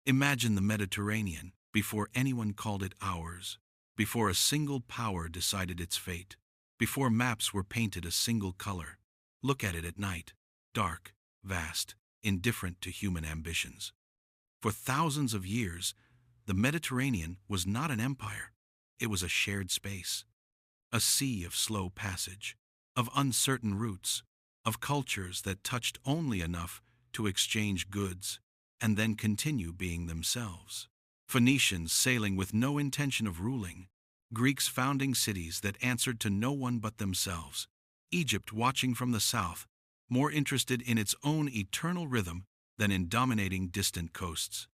Imagine the Mediterranean before anyone called it ours, before a single power decided its fate, before maps were painted a single color. Look at it at night, dark, vast, indifferent to human ambitions. For thousands of years, the Mediterranean was not an empire. It was a shared space, a sea of slow passage, of uncertain routes, of cultures that touched only enough to exchange goods and then continue being themselves. Phoenicians sailing with no intention of ruling, Greeks founding cities that answered to no one but themselves, Egypt watching from the south, more interested in its own eternal rhythm than in dominating distant coasts.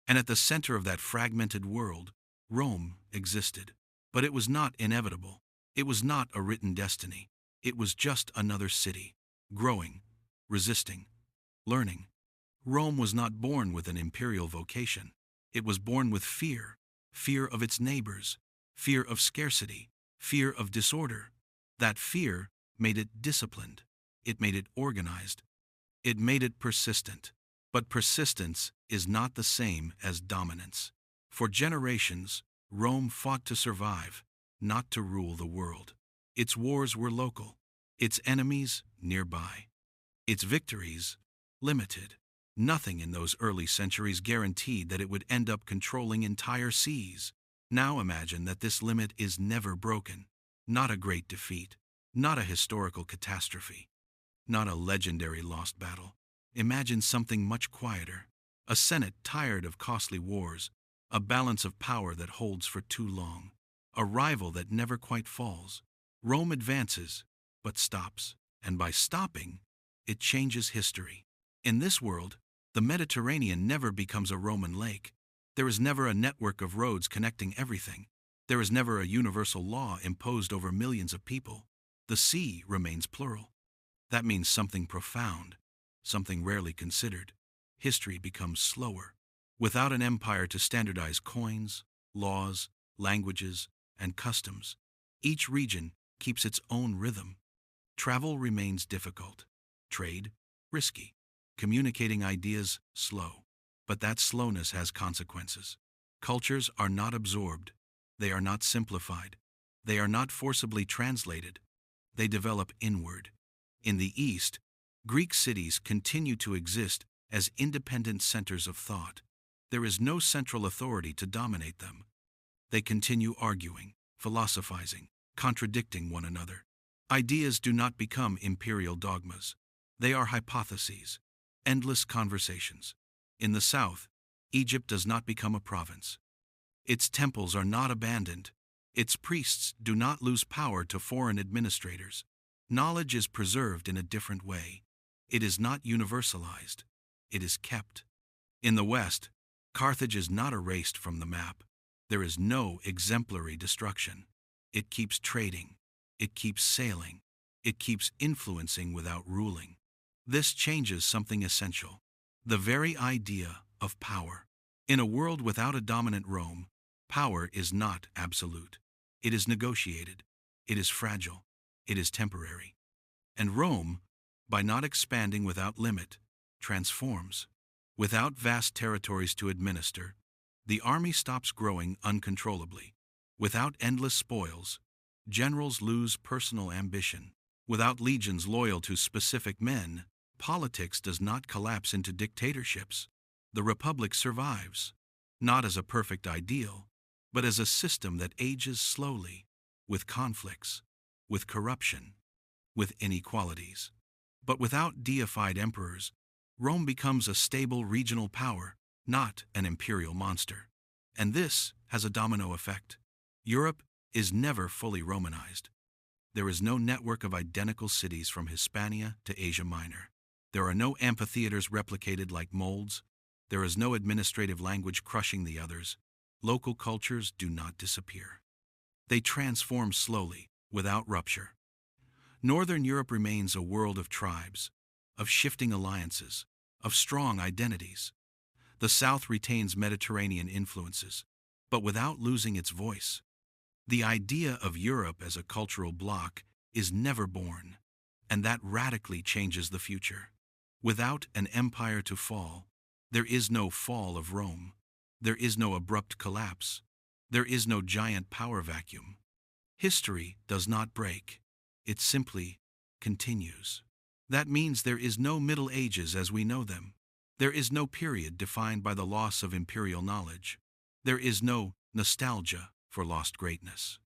And at the center of that fragmented world, Rome existed. But it was not inevitable. It was not a written destiny. It was just another city, growing, resisting, learning. Rome was not born with an imperial vocation. It was born with fear, fear of its neighbors, fear of scarcity, fear of disorder. That fear made it disciplined. It made it organized. It made it persistent. But persistence is not the same as dominance. For generations, Rome fought to survive, not to rule the world. Its wars were local, its enemies nearby, its victories limited. Nothing in those early centuries guaranteed that it would end up controlling entire seas. Now imagine that this limit is never broken. Not a great defeat, not a historical catastrophe, not a legendary lost battle. Imagine something much quieter. A Senate tired of costly wars, a balance of power that holds for too long, a rival that never quite falls. Rome advances, but stops, and by stopping, it changes history. In this world, the Mediterranean never becomes a Roman lake. There is never a network of roads connecting everything. There is never a universal law imposed over millions of people. The sea remains plural. That means something profound, something rarely considered. History becomes slower. Without an empire to standardize coins, laws, languages, and customs, each region keeps its own rhythm. Travel remains difficult, trade risky, communicating ideas slow. But that slowness has consequences. Cultures are not absorbed. They are not simplified. They are not forcibly translated. They develop inward. In the East, Greek cities continue to exist as independent centers of thought. There is no central authority to dominate them. They continue arguing, philosophizing, contradicting one another. Ideas do not become imperial dogmas. They are hypotheses, endless conversations. In the south, Egypt does not become a province. Its temples are not abandoned. Its priests do not lose power to foreign administrators. Knowledge is preserved in a different way. It is not universalized. It is kept. In the West, Carthage is not erased from the map. There is no exemplary destruction. It keeps trading. It keeps sailing. It keeps influencing without ruling. This changes something essential. The very idea of power. In a world without a dominant Rome, power is not absolute. It is negotiated. It is fragile. It is temporary. And Rome, by not expanding without limit, transforms. Without vast territories to administer, the army stops growing uncontrollably. Without endless spoils, generals lose personal ambition. Without legions loyal to specific men, politics does not collapse into dictatorships. The republic survives, not as a perfect ideal, but as a system that ages slowly, with conflicts, with corruption, with inequalities. But without deified emperors, Rome becomes a stable regional power, not an imperial monster. And this has a domino effect. Europe is never fully Romanized. There is no network of identical cities from Hispania to Asia Minor. There are no amphitheaters replicated like molds. There is no administrative language crushing the others. Local cultures do not disappear. They transform slowly, without rupture. Northern Europe remains a world of tribes, of shifting alliances, of strong identities. The South retains Mediterranean influences, but without losing its voice. The idea of Europe as a cultural bloc is never born, and that radically changes the future. Without an empire to fall, there is no fall of Rome. There is no abrupt collapse. There is no giant power vacuum. History does not break. It simply continues. That means there is no Middle Ages as we know them. There is no period defined by the loss of imperial knowledge. There is no nostalgia for lost greatness.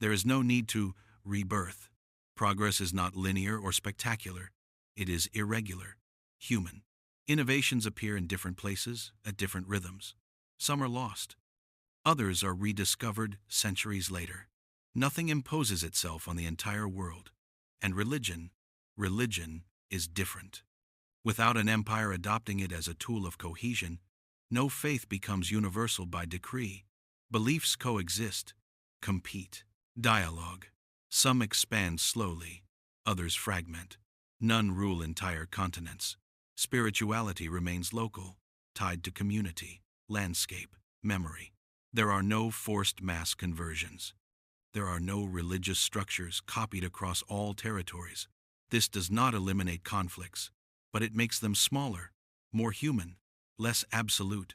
There is no need to rebirth. Progress is not linear or spectacular. It is irregular, human. Innovations appear in different places, at different rhythms. Some are lost. Others are rediscovered centuries later. Nothing imposes itself on the entire world. And religion is different. Without an empire adopting it as a tool of cohesion, no faith becomes universal by decree. Beliefs coexist, compete, dialogue. Some expand slowly, others fragment. None rule entire continents. Spirituality remains local, tied to community, landscape, memory. There are no forced mass conversions. There are no religious structures copied across all territories. This does not eliminate conflicts, but it makes them smaller, more human, less absolute.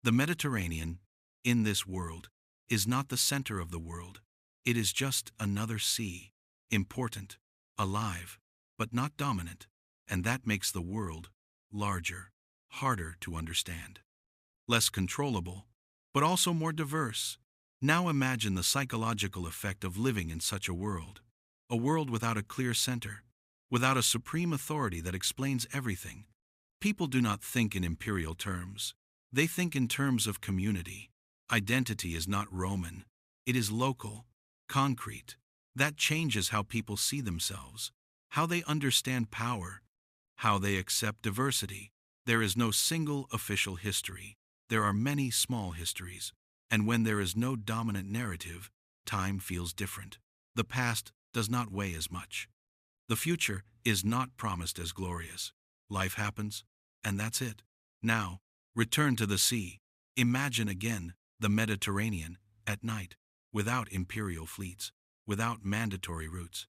The Mediterranean, in this world, is not the center of the world. It is just another sea, important, alive, but not dominant, and that makes the world larger, harder to understand. Less controllable, but also more diverse. Now imagine the psychological effect of living in such a world without a clear center, without a supreme authority that explains everything. People do not think in imperial terms. They think in terms of community. Identity is not Roman. It is local, concrete. That changes how people see themselves, how they understand power, how they accept diversity. There is no single official history. There are many small histories. And when there is no dominant narrative, time feels different. The past does not weigh as much. The future is not promised as glorious. Life happens, and that's it. Now, return to the sea. Imagine again the Mediterranean at night, without imperial fleets, without mandatory routes.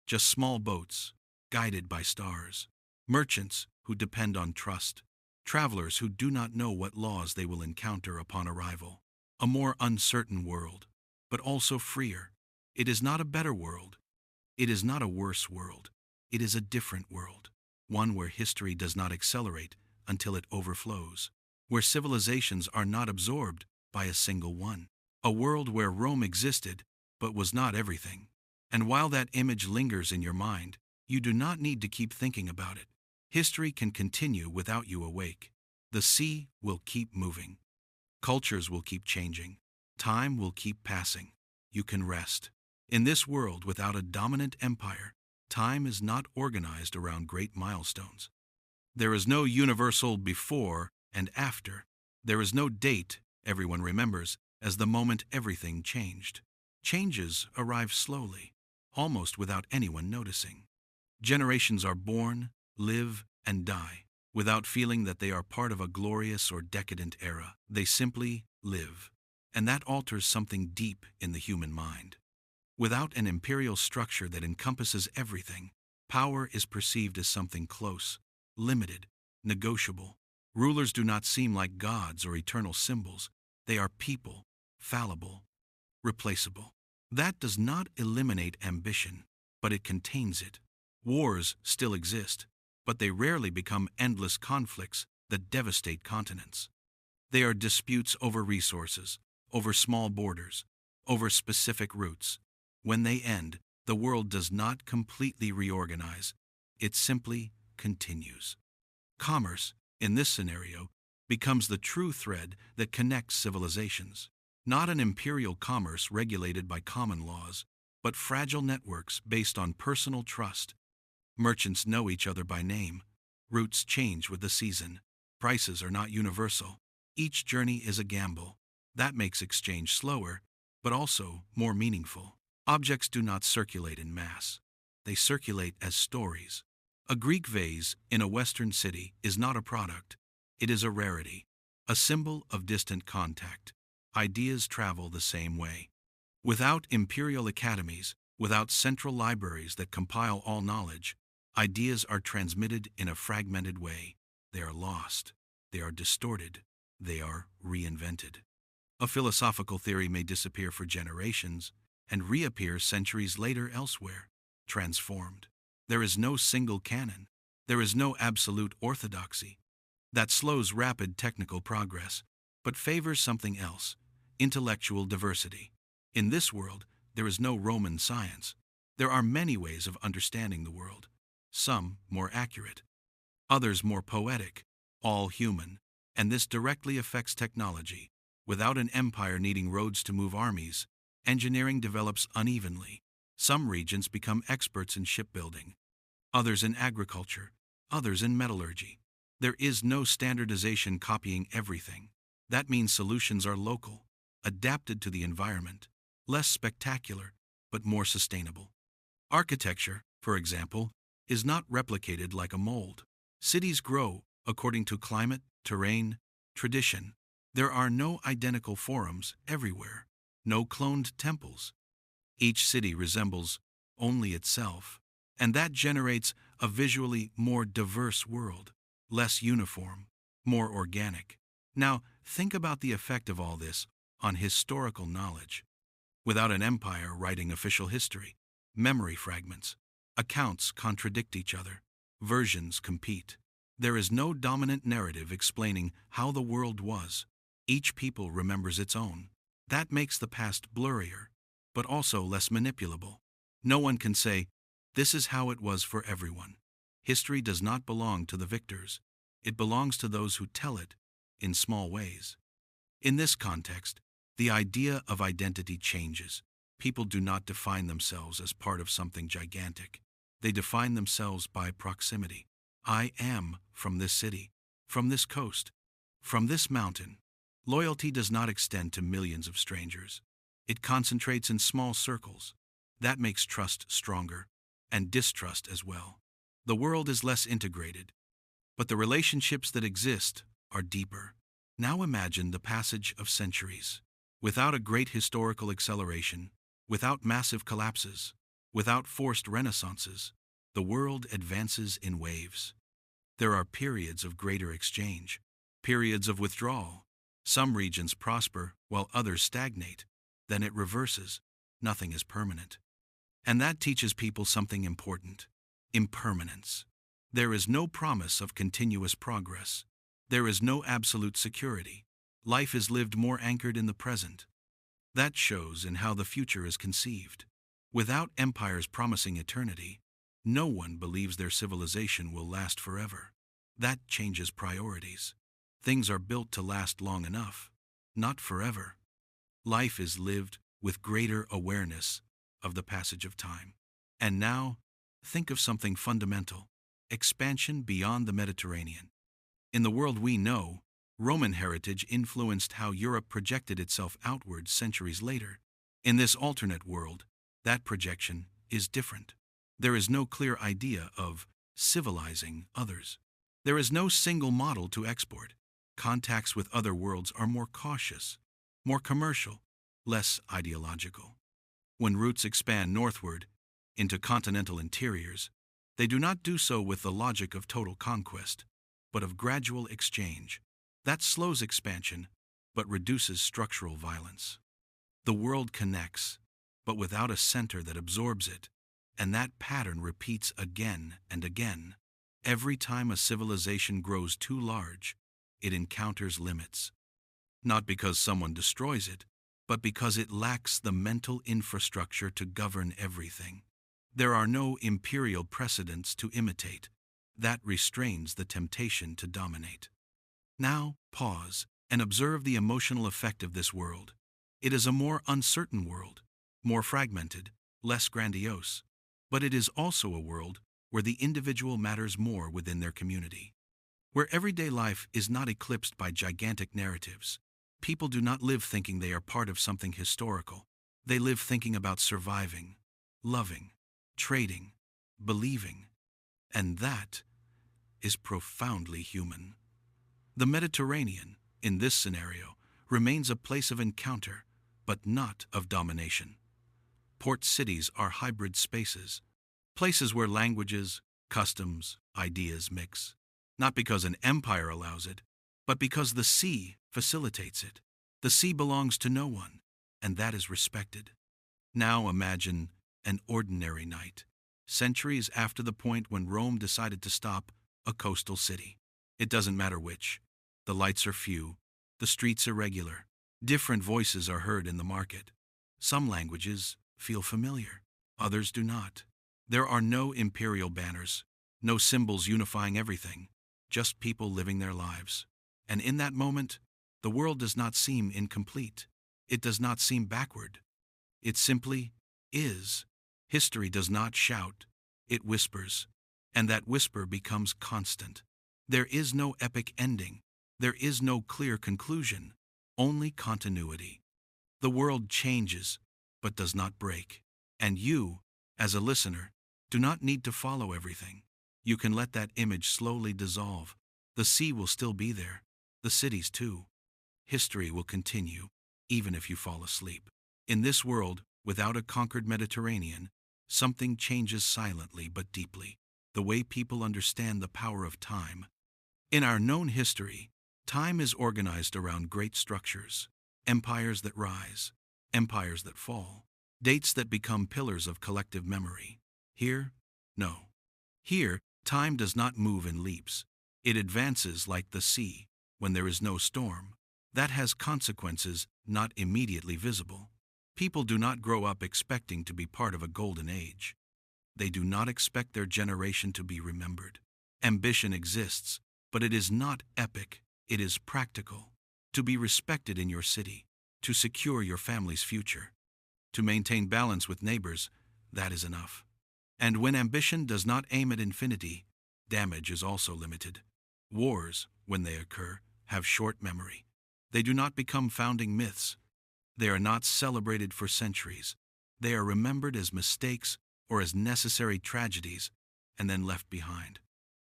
Just small boats, guided by stars. Merchants who depend on trust. Travelers who do not know what laws they will encounter upon arrival. A more uncertain world, but also freer. It is not a better world. It is not a worse world. It is a different world. One where history does not accelerate until it overflows. Where civilizations are not absorbed by a single one. A world where Rome existed, but was not everything. And while that image lingers in your mind, you do not need to keep thinking about it. History can continue without you awake. The sea will keep moving. Cultures will keep changing. Time will keep passing. You can rest. In this world without a dominant empire, time is not organized around great milestones. There is no universal before and after. There is no date everyone remembers as the moment everything changed. Changes arrive slowly, almost without anyone noticing. Generations are born, live, and die, without feeling that they are part of a glorious or decadent era. They simply live. And that alters something deep in the human mind. Without an imperial structure that encompasses everything, power is perceived as something close, limited, negotiable. Rulers do not seem like gods or eternal symbols. They are people, fallible, replaceable. That does not eliminate ambition, but it contains it. Wars still exist, but they rarely become endless conflicts that devastate continents. They are disputes over resources, over small borders, over specific routes. When they end, the world does not completely reorganize. It simply continues. Commerce, in this scenario, becomes the true thread that connects civilizations. Not an imperial commerce regulated by common laws, but fragile networks based on personal trust. Merchants know each other by name. Routes change with the season. Prices are not universal. Each journey is a gamble. That makes exchange slower, but also more meaningful. Objects do not circulate in mass. They circulate as stories. A Greek vase in a Western city is not a product. It is a rarity, a symbol of distant contact. Ideas travel the same way. Without imperial academies, without central libraries that compile all knowledge, ideas are transmitted in a fragmented way. They are lost. They are distorted. they are reinvented. A philosophical theory may disappear for generations and reappear centuries later elsewhere, transformed. There is no single canon. There is no absolute orthodoxy. That slows rapid technical progress, but favors something else: intellectual diversity. In this world, there is no Roman science. There are many ways of understanding the world, some more accurate, others more poetic, all human, and this directly affects technology. Without an empire needing roads to move armies, engineering develops unevenly. Some regions become experts in shipbuilding, others in agriculture, others in metallurgy. There is no standardization copying everything. That means solutions are local, adapted to the environment, less spectacular, but more sustainable. Architecture, for example, is not replicated like a mold. Cities grow according to climate, terrain, tradition. There are no identical forums everywhere, no cloned temples. Each city resembles only itself, and that generates a visually more diverse world, less uniform, more organic. Now, think about the effect of all this on historical knowledge. Without an empire writing official history, memory fragments, accounts contradict each other, versions compete. There is no dominant narrative explaining how the world was. Each people remembers its own. That makes the past blurrier, but also less manipulable. No one can say, "This is how it was for everyone." History does not belong to the victors. It belongs to those who tell it, in small ways. In this context, the idea of identity changes. People do not define themselves as part of something gigantic. They define themselves by proximity. I am from this city, from this coast, from this mountain. Loyalty does not extend to millions of strangers. It concentrates in small circles. That makes trust stronger, and distrust as well. The world is less integrated, but the relationships that exist are deeper. Now imagine the passage of centuries. Without a great historical acceleration, without massive collapses, without forced renaissances, the world advances in waves. There are periods of greater exchange, periods of withdrawal. Some regions prosper while others stagnate. Then it reverses. Nothing is permanent. And that teaches people something important: impermanence. There is no promise of continuous progress. There is no absolute security. Life is lived more anchored in the present. That shows in how the future is conceived. Without empires promising eternity, no one believes their civilization will last forever. That changes priorities. Things are built to last long enough, not forever. Life is lived with greater awareness of the passage of time. And now, think of something fundamental: expansion beyond the Mediterranean. In the world we know, Roman heritage influenced how Europe projected itself outward centuries later. In this alternate world, that projection is different. There is no clear idea of civilizing others. There is no single model to export. Contacts with other worlds are more cautious, more commercial, less ideological. When routes expand northward into continental interiors, they do not do so with the logic of total conquest, but of gradual exchange. That slows expansion, but reduces structural violence. The world connects, but without a center that absorbs it, and that pattern repeats again and again. Every time a civilization grows too large, it encounters limits. Not because someone destroys it, but because it lacks the mental infrastructure to govern everything. There are no imperial precedents to imitate. That restrains the temptation to dominate. Now, pause and observe the emotional effect of this world. It is a more uncertain world, more fragmented, less grandiose, but it is also a world where the individual matters more within their community, where everyday life is not eclipsed by gigantic narratives. People do not live thinking they are part of something historical. They live thinking about surviving, loving, trading, believing, and that is profoundly human. The Mediterranean, in this scenario, remains a place of encounter, but not of domination. Port cities are hybrid spaces, places where languages, customs, ideas mix, not because an empire allows it, but because the sea facilitates it. The sea belongs to no one, and that is respected. Now imagine an ordinary night, centuries after the point when Rome decided to stop a coastal city. It doesn't matter which. The lights are few, the streets irregular, different voices are heard in the market. Some languages feel familiar, others do not. There are no imperial banners, no symbols unifying everything, just people living their lives. And in that moment, the world does not seem incomplete. It does not seem backward. It simply is. History does not shout, it whispers, and that whisper becomes constant. There is no epic ending. There is no clear conclusion, only continuity. The world changes, but does not break. And you, as a listener, do not need to follow everything. You can let that image slowly dissolve. The sea will still be there, the cities too. History will continue, even if you fall asleep. In this world, without a conquered Mediterranean, something changes silently but deeply. The way people understand the power of time. In our known history, time is organized around great structures, empires that rise, empires that fall, dates that become pillars of collective memory. Here, no. Here, time does not move in leaps. It advances like the sea when there is no storm. That has consequences not immediately visible. People do not grow up expecting to be part of a golden age. They do not expect their generation to be remembered. Ambition exists, but it is not epic, it is practical. To be respected in your city, to secure your family's future, to maintain balance with neighbors, that is enough. And when ambition does not aim at infinity, damage is also limited. Wars, when they occur, have short memory. They do not become founding myths. They are not celebrated for centuries. They are remembered as mistakes or as necessary tragedies and then left behind.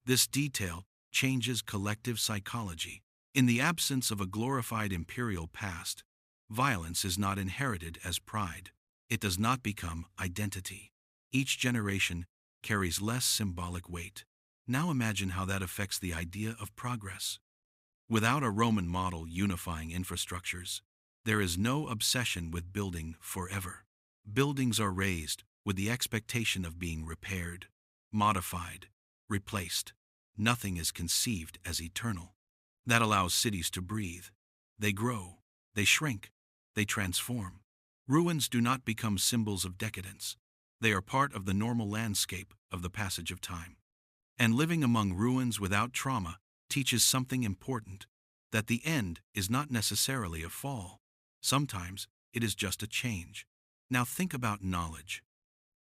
This detail changes collective psychology. In the absence of a glorified imperial past, violence is not inherited as pride. It does not become identity. Each generation carries less symbolic weight. Now imagine how that affects the idea of progress. Without a Roman model unifying infrastructures, there is no obsession with building forever. Buildings are raised with the expectation of being repaired, modified, replaced. Nothing is conceived as eternal. That allows cities to breathe. They grow, they shrink, they transform. Ruins do not become symbols of decadence. They are part of the normal landscape of the passage of time. And living among ruins without trauma teaches something important, that the end is not necessarily a fall. Sometimes it is just a change. Now think about knowledge.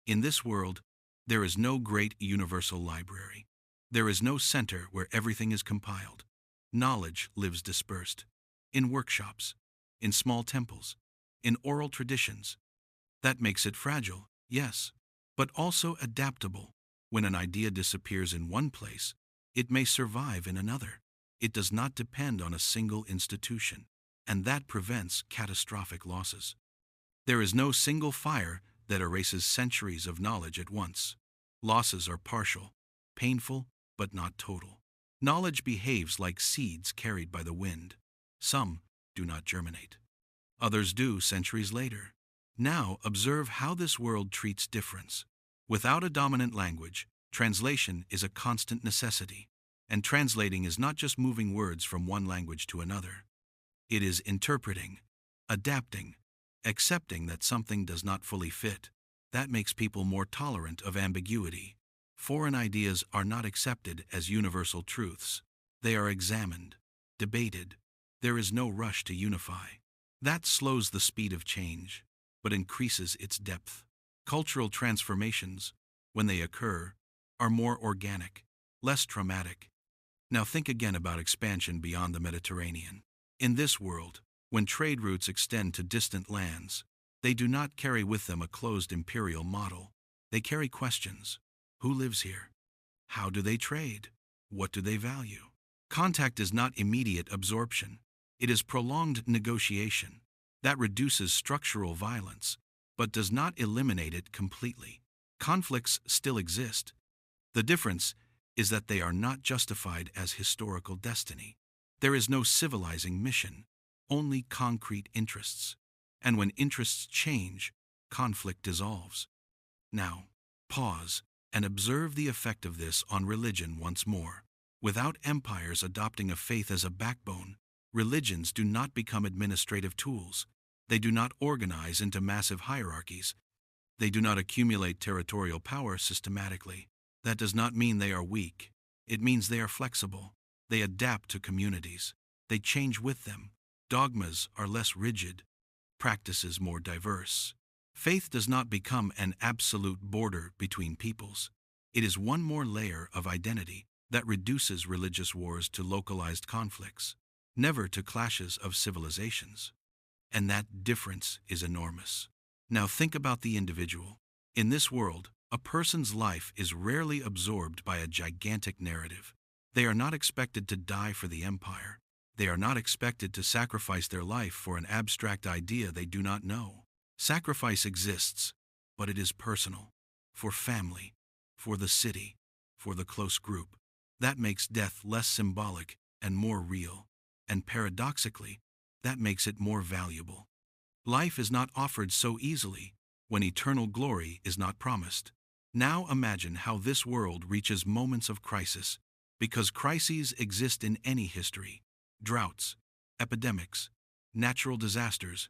In this world, there is no great universal library. There is no center where everything is compiled. Knowledge lives dispersed, in workshops, in small temples, in oral traditions. That makes it fragile, yes, but also adaptable. When an idea disappears in one place, it may survive in another. It does not depend on a single institution, and that prevents catastrophic losses. There is no single fire that erases centuries of knowledge at once. Losses are partial, painful, but not total. Knowledge behaves like seeds carried by the wind. Some do not germinate. Others do centuries later. Now observe how this world treats difference. Without a dominant language, translation is a constant necessity. And translating is not just moving words from one language to another. It is interpreting, adapting, accepting that something does not fully fit. That makes people more tolerant of ambiguity. Foreign ideas are not accepted as universal truths. They are examined, debated. There is no rush to unify. That slows the speed of change, but increases its depth. Cultural transformations, when they occur, are more organic, less traumatic. Now think again about expansion beyond the Mediterranean. In this world, when trade routes extend to distant lands, they do not carry with them a closed imperial model. They carry questions. Who lives here? How do they trade? What do they value? Contact is not immediate absorption. It is prolonged negotiation. That reduces structural violence, but does not eliminate it completely. Conflicts still exist. The difference is that they are not justified as historical destiny. There is no civilizing mission. only concrete interests. And when interests change, conflict dissolves. Now, pause and observe the effect of this on religion once more. Without empires adopting a faith as a backbone, religions do not become administrative tools. They do not organize into massive hierarchies. They do not accumulate territorial power systematically. That does not mean they are weak. It means they are flexible. They adapt to communities. They change with them. Dogmas are less rigid, practices more diverse. Faith does not become an absolute border between peoples. It is one more layer of identity that reduces religious wars to localized conflicts, never to clashes of civilizations. And that difference is enormous. Now think about the individual. In this world, a person's life is rarely absorbed by a gigantic narrative. They are not expected to die for the empire. They are not expected to sacrifice their life for an abstract idea they do not know. Sacrifice exists, but it is personal. For family, for the city, for the close group. That makes death less symbolic and more real. And paradoxically, that makes it more valuable. Life is not offered so easily when eternal glory is not promised. Now imagine how this world reaches moments of crisis, because crises exist in any history. Droughts, epidemics, natural disasters.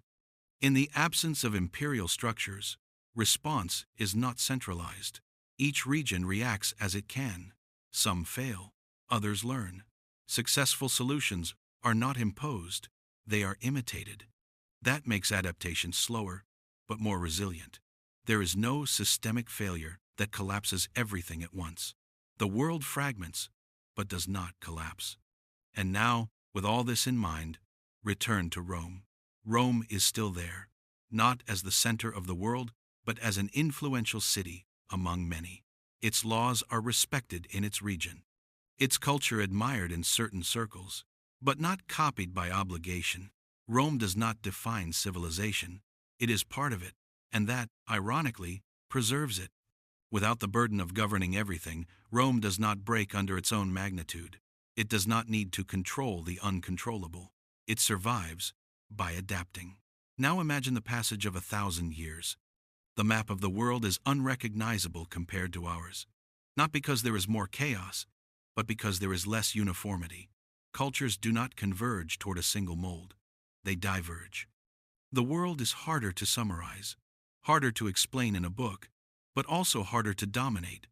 In the absence of imperial structures, response is not centralized. Each region reacts as it can. Some fail, others learn. Successful solutions are not imposed, they are imitated. That makes adaptation slower, but more resilient. There is no systemic failure that collapses everything at once. The world fragments, but does not collapse. And now, with all this in mind, return to Rome. Rome is still there, not as the center of the world, but as an influential city among many. Its laws are respected in its region. Its culture admired in certain circles, but not copied by obligation. Rome does not define civilization. It is part of it, and that, ironically, preserves it. Without the burden of governing everything, Rome does not break under its own magnitude. It does not need to control the uncontrollable. It survives by adapting. Now imagine the passage of 1,000 years. The map of the world is unrecognizable compared to ours. Not because there is more chaos, but because there is less uniformity. Cultures do not converge toward a single mold. They diverge. The world is harder to summarize, harder to explain in a book, but also harder to dominate,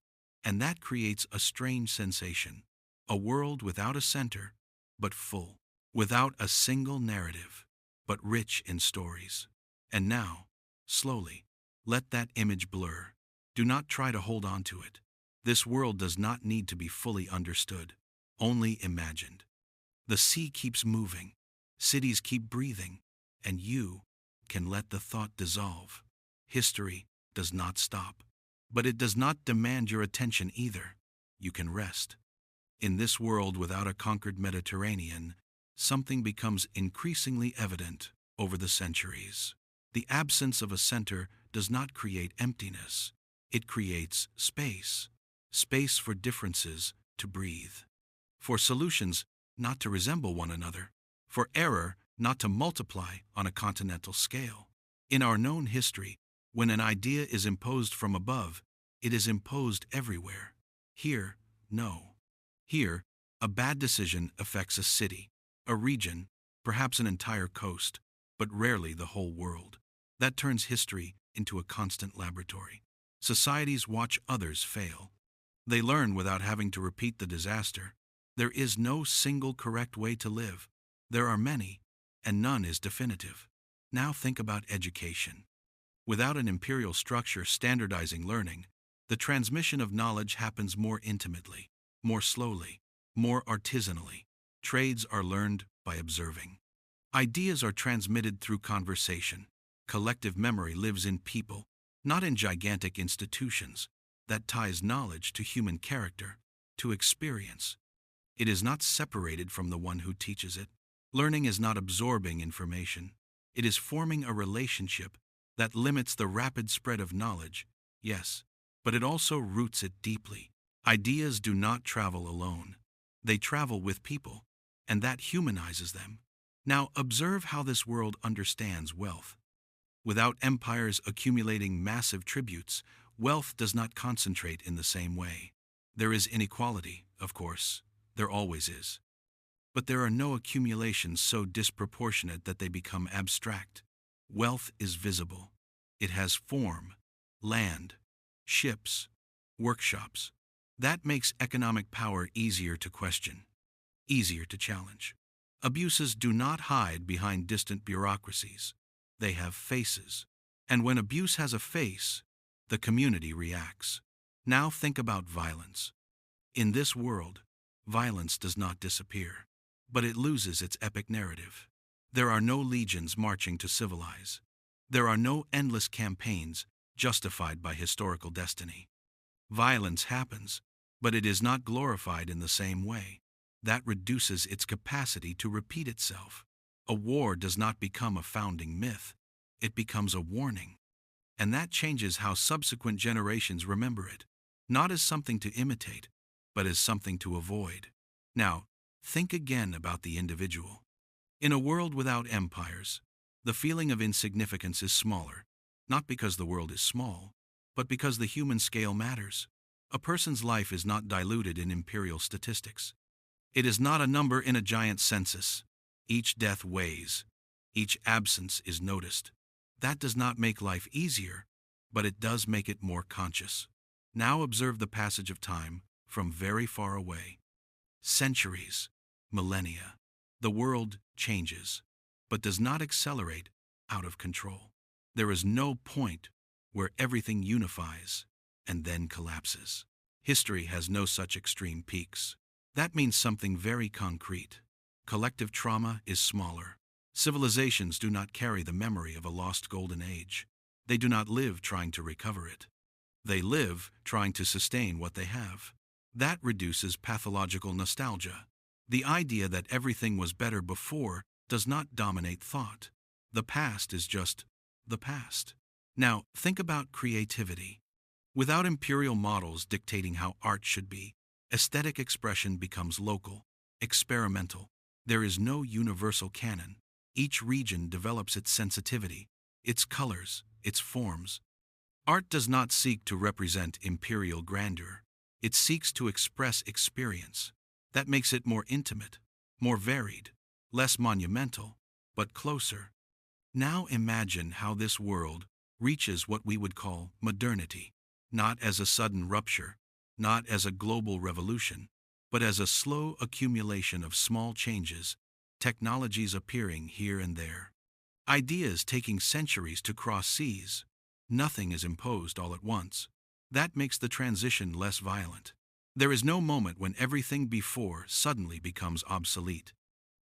and that creates a strange sensation. A world without a center, but full. Without a single narrative, but rich in stories. And now, slowly, let that image blur. Do not try to hold on to it. This world does not need to be fully understood, only imagined. The sea keeps moving, cities keep breathing, and you can let the thought dissolve. History does not stop, but it does not demand your attention either. You can rest. In this world without a conquered Mediterranean, something becomes increasingly evident over the centuries. The absence of a center does not create emptiness. It creates space. Space for differences to breathe. For solutions not to resemble one another. For error not to multiply on a continental scale. In our known history, when an idea is imposed from above, it is imposed everywhere. Here, no. Here, a bad decision affects a city, a region, perhaps an entire coast, but rarely the whole world. That turns history into a constant laboratory. Societies watch others fail. They learn without having to repeat the disaster. There is no single correct way to live. There are many, and none is definitive. Now think about education. Without an imperial structure standardizing learning, the transmission of knowledge happens more intimately, more slowly, more artisanally. Trades are learned by observing. Ideas are transmitted through conversation. Collective memory lives in people, not in gigantic institutions. That ties knowledge to human character, to experience. It is not separated from the one who teaches it. Learning is not absorbing information. It is forming a relationship that limits the rapid spread of knowledge, yes, but it also roots it deeply. Ideas do not travel alone. They travel with people, and that humanizes them. Now observe how this world understands wealth. Without empires accumulating massive tributes, wealth does not concentrate in the same way. There is inequality, of course, there always is. But there are no accumulations so disproportionate that they become abstract. Wealth is visible. It has form, land, ships, workshops. That makes economic power easier to question, easier to challenge. Abuses do not hide behind distant bureaucracies. They have faces. And when abuse has a face, the community reacts. Now think about violence. In this world, violence does not disappear, but it loses its epic narrative. There are no legions marching to civilize. There are no endless campaigns justified by historical destiny. Violence happens, but it is not glorified in the same way. That reduces its capacity to repeat itself. A war does not become a founding myth. It becomes a warning. And that changes how subsequent generations remember it, not as something to imitate, but as something to avoid. Now, think again about the individual. In a world without empires, the feeling of insignificance is smaller, not because the world is small, but because the human scale matters. A person's life is not diluted in imperial statistics. It is not a number in a giant census. Each death weighs. Each absence is noticed. That does not make life easier, but it does make it more conscious. Now observe the passage of time from very far away. Centuries, millennia. The world changes, but does not accelerate out of control. There is no point where everything unifies and then collapses. History has no such extreme peaks. That means something very concrete. Collective trauma is smaller. Civilizations do not carry the memory of a lost golden age. They do not live trying to recover it. They live trying to sustain what they have. That reduces pathological nostalgia. The idea that everything was better before does not dominate thought. The past is just the past. Now, think about creativity. Without imperial models dictating how art should be, aesthetic expression becomes local, experimental. There is no universal canon. Each region develops its sensitivity, its colors, its forms. Art does not seek to represent imperial grandeur. It seeks to express experience. That makes it more intimate, more varied, less monumental, but closer. Now imagine how this world reaches what we would call modernity, not as a sudden rupture, not as a global revolution, but as a slow accumulation of small changes, technologies appearing here and there. Ideas taking centuries to cross seas. Nothing is imposed all at once. That makes the transition less violent. There is no moment when everything before suddenly becomes obsolete.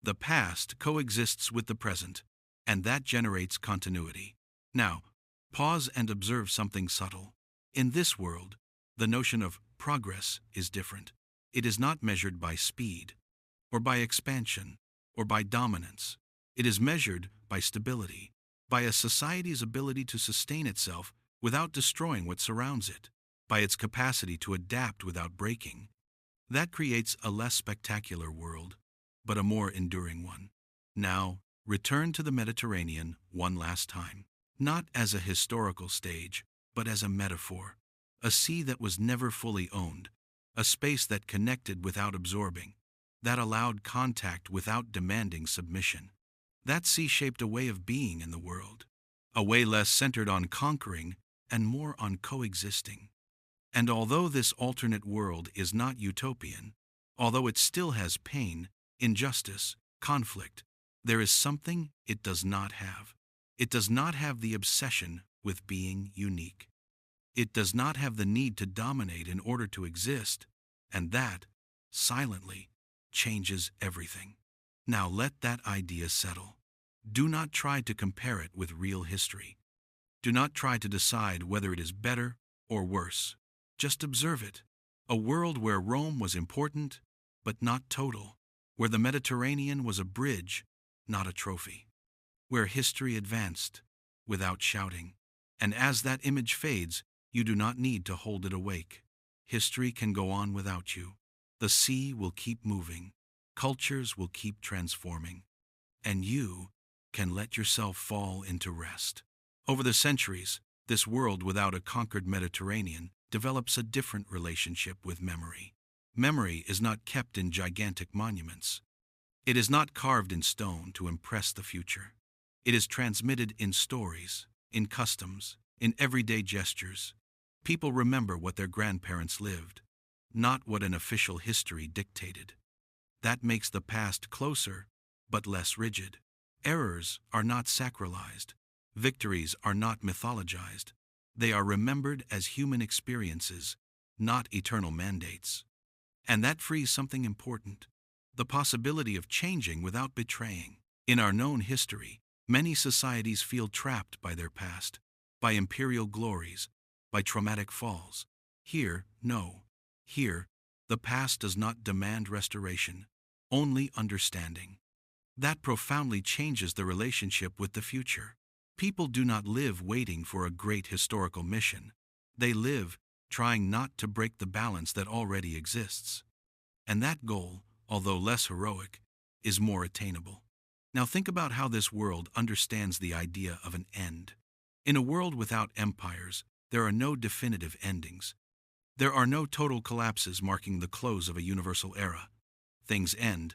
The past coexists with the present, and that generates continuity. Now, pause and observe something subtle. In this world, the notion of progress is different. It is not measured by speed, or by expansion, or by dominance. It is measured by stability, by a society's ability to sustain itself without destroying what surrounds it, by its capacity to adapt without breaking. That creates a less spectacular world, but a more enduring one. Now, return to the Mediterranean one last time, not as a historical stage, but as a metaphor. A sea that was never fully owned, a space that connected without absorbing, that allowed contact without demanding submission. That sea shaped a way of being in the world, a way less centered on conquering and more on coexisting. And although this alternate world is not utopian, although it still has pain, injustice, conflict, there is something it does not have. It does not have the obsession with being unique. It does not have the need to dominate in order to exist, and that, silently, changes everything. Now let that idea settle. Do not try to compare it with real history. Do not try to decide whether it is better or worse. Just observe it. A world where Rome was important, but not total. Where the Mediterranean was a bridge, not a trophy. Where history advanced, without shouting. And as that image fades, you do not need to hold it awake. History can go on without you. The sea will keep moving. Cultures will keep transforming. and you can let yourself fall into rest. Over the centuries, this world without a conquered Mediterranean develops a different relationship with memory. Memory is not kept in gigantic monuments. It is not carved in stone to impress the future. It is transmitted in stories, in customs, in everyday gestures. People remember what their grandparents lived, not what an official history dictated. That makes the past closer, but less rigid. Errors are not sacralized. Victories are not mythologized. They are remembered as human experiences, not eternal mandates. And that frees something important: the possibility of changing without betraying. In our known history, many societies feel trapped by their past, by imperial glories, by traumatic falls. Here, no. Here, the past does not demand restoration, only understanding. That profoundly changes the relationship with the future. People do not live waiting for a great historical mission. They live trying not to break the balance that already exists. And that goal, although less heroic, is more attainable. Now think about how this world understands the idea of an end. In a world without empires, there are no definitive endings. There are no total collapses marking the close of a universal era. Things end,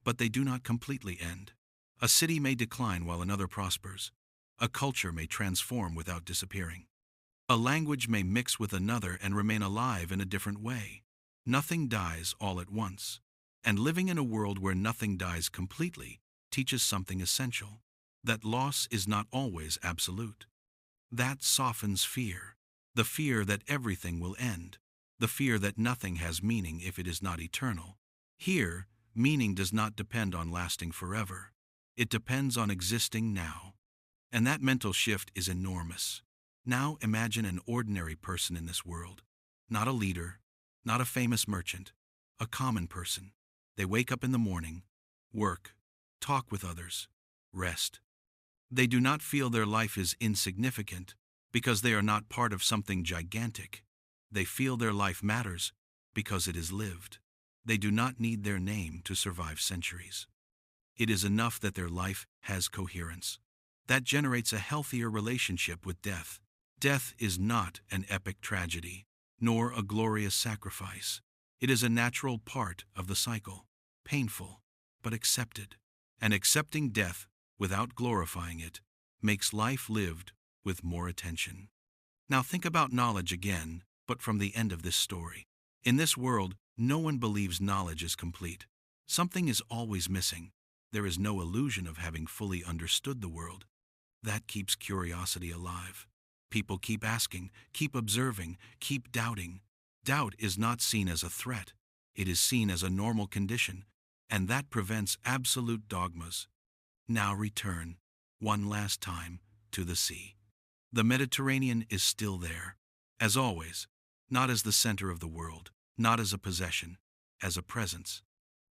but they do not completely end. A city may decline while another prospers. A culture may transform without disappearing. A language may mix with another and remain alive in a different way. Nothing dies all at once. And living in a world where nothing dies completely teaches something essential: that loss is not always absolute. That softens fear. The fear that everything will end. The fear that nothing has meaning if it is not eternal. Here, meaning does not depend on lasting forever. It depends on existing now. And that mental shift is enormous. Now imagine an ordinary person in this world. Not a leader, not a famous merchant, a common person. They wake up in the morning, work, talk with others, rest. They do not feel their life is insignificant because they are not part of something gigantic. They feel their life matters because it is lived. They do not need their name to survive centuries. It is enough that their life has coherence. That generates a healthier relationship with death. Death is not an epic tragedy, nor a glorious sacrifice. It is a natural part of the cycle, painful, but accepted. And accepting death without glorifying it makes life lived with more attention. Now think about knowledge again, but from the end of this story. In this world, no one believes knowledge is complete. Something is always missing. There is no illusion of having fully understood the world. That keeps curiosity alive. People keep asking, keep observing, keep doubting. Doubt is not seen as a threat. It is seen as a normal condition, and that prevents absolute dogmas. Now return, one last time, to the sea. The Mediterranean is still there, as always, not as the center of the world, not as a possession, as a presence.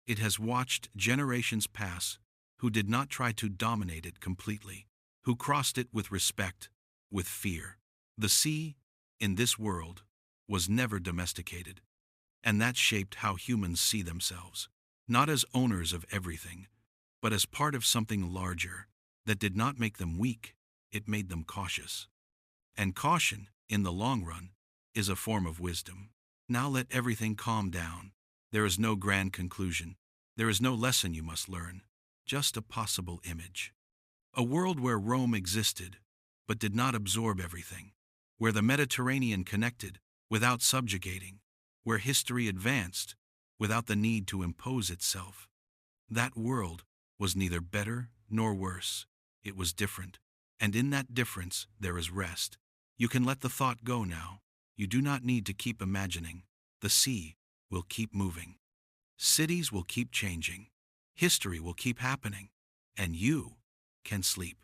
It has watched generations pass who did not try to dominate it completely, who crossed it with respect, with fear. The sea, in this world, was never domesticated, and that shaped how humans see themselves, not as owners of everything, but as part of something larger. That did not make them weak, it made them cautious. And caution, in the long run, is a form of wisdom. Now let everything calm down. There is no grand conclusion. There is no lesson you must learn, just a possible image. A world where Rome existed, but did not absorb everything, where the Mediterranean connected without subjugating, where history advanced without the need to impose itself. That world was neither better nor worse. It was different, and in that difference there is rest. You can let the thought go now. You do not need to keep imagining. The sea will keep moving. Cities will keep changing. History will keep happening, and you can sleep.